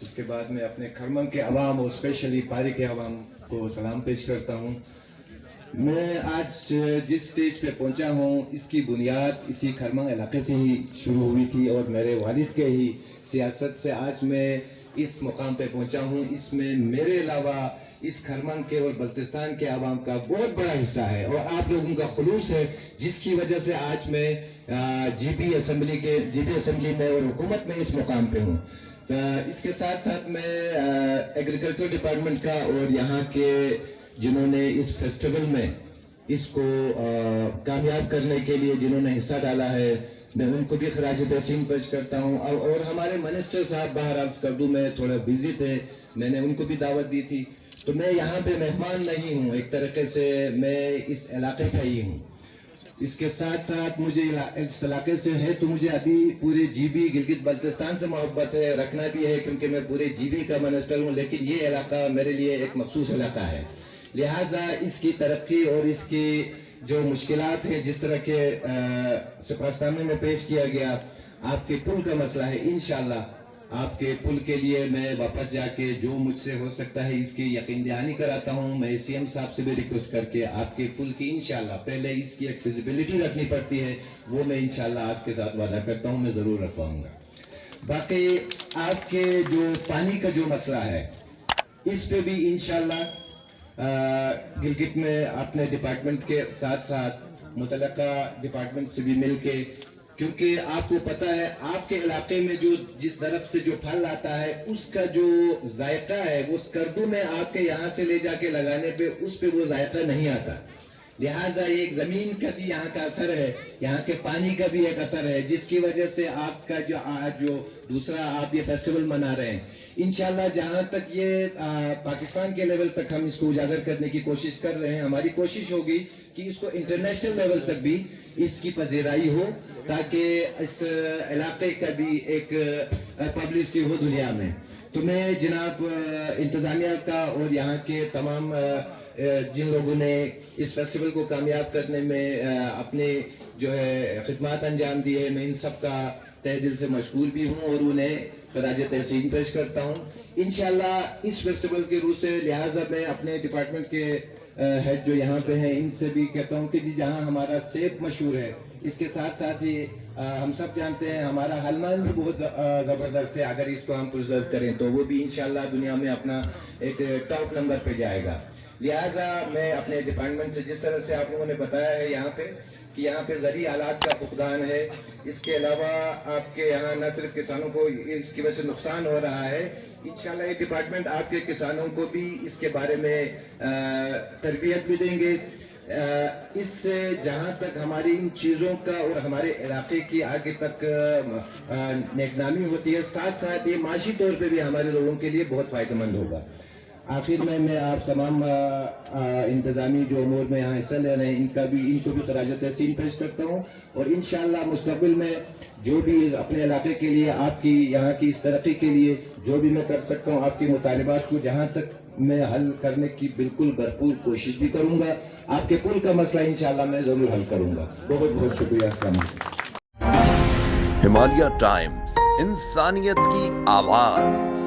اس کے بعد میں اپنے خرمن کے عوام اور اسپیشلی پاری کے عوام کو سلام پیش کرتا ہوں. میں آج جس سٹیج پہ پہنچا ہوں اس کی بنیاد اسی خرمن علاقے سے ہی شروع ہوئی تھی اور میرے والد کے ہی سیاست سے آج میں اس مقام پہ پہنچا ہوں. اس میں میرے علاوہ اس خرمن کے اور بلتستان کے عوام کا بہت بڑا حصہ ہے اور آپ لوگوں کا خلوص ہے, جس کی وجہ سے آج میں جی بی اسمبلی میں اور حکومت میں اس مقام پہ ہوں. اس کے ساتھ ساتھ میں ایگریکلچر ڈپارٹمنٹ کا اور یہاں کے جنہوں نے اس فیسٹیول میں اس کو کامیاب کرنے کے لیے جنہوں نے حصہ ڈالا ہے, میں ان کو بھی خراج تحسین پیش کرتا ہوں. اور ہمارے منسٹر صاحب باہر عرض کر دوں, میں تھوڑا بیزی تھے, میں نے ان کو بھی دعوت دی تھی, تو میں یہاں پہ مہمان نہیں ہوں, ایک طریقے سے میں اس علاقے کا ہی ہوں. اس کے ساتھ ساتھ مجھے اس علاقے سے ہے تو مجھے ابھی پورے جی بی گلگت بلتستان سے محبت ہے, رکھنا بھی ہے کیونکہ میں پورے جی بی کا منسٹر ہوں, لیکن یہ علاقہ میرے لیے ایک مخصوص علاقہ ہے. لہٰذا اس کی ترقی اور اس کی جو مشکلات ہیں, جس طرح کے سپاسنامے میں پیش کیا گیا, آپ کے پل کا مسئلہ ہے, انشاءاللہ آپ کے پل کے لیے میں واپس جا کے جو مجھ سے ہو سکتا ہے اس کی یقین دہانی کراتا ہوں. میں سی ایم صاحب سے بھی ریکویسٹ کر کے آپ کے پل کی انشاءاللہ پہلے اس کی ایک فیزیبلٹی رکھنی پڑتی ہے, وہ میں انشاءاللہ آپ کے ساتھ وعدہ کرتا ہوں, میں ضرور رکھواؤں گا. باقی آپ کے جو پانی کا جو مسئلہ ہے اس پہ بھی انشاءاللہ گلگت میں اپنے ڈپارٹمنٹ کے ساتھ ساتھ متعلقہ ڈپارٹمنٹ سے بھی مل کے, کیونکہ آپ کو پتا ہے آپ کے علاقے میں جو جس درخت سے جو پھل آتا ہے اس کا جو ذائقہ ہے وہ کردو میں آپ کے یہاں سے لے جا کے لگانے پہ اس پہ وہ ذائقہ نہیں آتا. لہٰذا ایک زمین کا بھی یہاں کا اثر ہے, یہاں کے پانی کا بھی ایک اثر ہے, جس کی وجہ سے آپ کا جو آج جو دوسرا آپ یہ فیسٹیول منا رہے ہیں, انشاءاللہ جہاں تک یہ پاکستان کے لیول تک ہم اس کو اجاگر کرنے کی کوشش کر رہے ہیں, ہماری کوشش ہوگی کہ اس کو انٹرنیشنل لیول تک بھی اس کی پذیرائی ہو, تاکہ اس علاقے کا بھی ایک پبلسٹی ہو دنیا میں. تو میں جناب انتظامیہ کا اور یہاں کے تمام جن لوگوں نے اس فیسٹیول کو کامیاب کرنے میں اپنے جو ہے خدمات انجام دی ہے, میں ان سب کا تہ دل سے مشکور بھی ہوں اور انہیں خراج تحسین پیش کرتا ہوں. انشاءاللہ اس فیسٹیول کے روح سے لہٰذا میں اپنے ڈپارٹمنٹ کے ہیڈ جو یہاں پہ ہیں ان سے بھی کہتا ہوں کہ جی جہاں ہمارا سیب مشہور ہے, اس کے ساتھ ساتھ ہی ہم سب جانتے ہیں ہمارا حلمان بھی بہت زبردست ہے, اگر اس کو ہم پرزرو کریں تو وہ بھی انشاءاللہ دنیا میں اپنا ایک ٹاپ نمبر پہ جائے گا. لہٰذا میں اپنے ڈپارٹمنٹ سے جس طرح سے آپ لوگوں نے بتایا ہے یہاں پہ کہ یہاں پہ زرعی آلات کا فقدان ہے, اس کے علاوہ آپ کے یہاں نہ صرف کسانوں کو اس کی وجہ سے نقصان ہو رہا ہے, انشاءاللہ یہ ڈپارٹمنٹ آپ کے کسانوں کو بھی اس کے بارے میں تربیت بھی دیں گے. اس سے جہاں تک ہماری ان چیزوں کا اور ہمارے علاقے کی آگے تک نیک نامی ہوتی ہے, ساتھ ساتھ یہ معاشی طور پہ بھی ہمارے لوگوں کے لیے بہت فائدہ مند ہوگا. آخر میں آپ تمام انتظامی جو امور میں یہاں حصہ لے رہے ہیں ان کو بھی خراج تحسین پیش کرتا ہوں, اور انشاءاللہ مستقبل میں جو بھی اپنے علاقے کے لیے آپ کی یہاں کی اس ترقی کے لیے جو بھی میں کر سکتا ہوں, آپ کے مطالبات کو جہاں تک میں حل کرنے کی بالکل بھرپور کوشش بھی کروں گا. آپ کے پل کا مسئلہ انشاءاللہ میں ضرور حل کروں گا. بہت بہت شکریہ. السلام علیکم. ہمالیہ ٹائمز, انسانیت کی آواز.